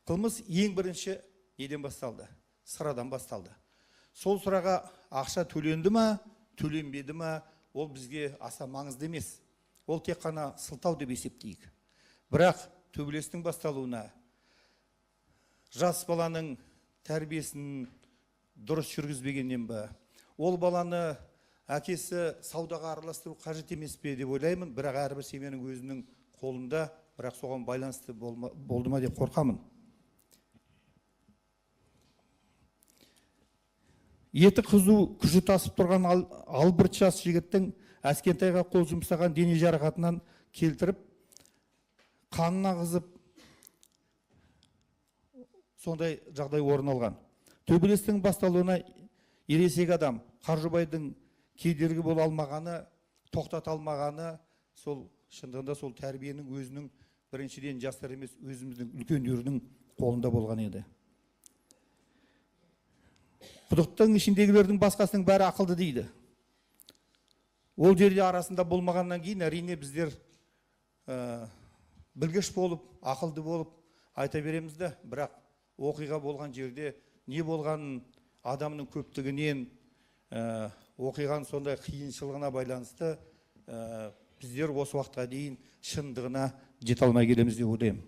Қылмыс ең бірінші неден басталды? Sıрадан басталды. Сол сұраға ақша төленді ма, төленбеді ма, ол бізге аса маңызды емес. Ол тек қана сылтау деп есептейік. Бірақ төбелестің басталуына, жас баланың тәрбиесін дұрыс жүргізбегеннен ба, ол баланы әкесі саудаға араластыру қажет емес пе деп ойлаймын, бірақ әрбір семьяның өзінің қолында, бірақ соған байланысты болды ма деп қорқамын. Еті қызу күші тасып тұрған албырт жас жігіттің әскентайға қол жұмсаған дене жарақатынан келтіріп, қанына ағызып, сондай жағдай орын алған. Төбелестің басталуына ересек адам, Қаржыбайдың кедергі бола алмағаны, тоқтата алмағаны, сол шындығында сол тәрбиенің өзінің біріншіден жастар емес, өзіміздің үлкендердің қолында болған еді. Құдықтың ішіндегілердің басқасының бәрі ақылды дейді. Ол жерде арасында болмағаннан кейін әрине біздер білгіш болып, ақылды болып айта береміз де, бірақ оқиға болған жерде не болғанын адамның көптігінен, оқиғаның сондай қиыншылығына байланысты біздер осы уақытқа дейін шындығына жете алмай келеміз деп ойлаймын.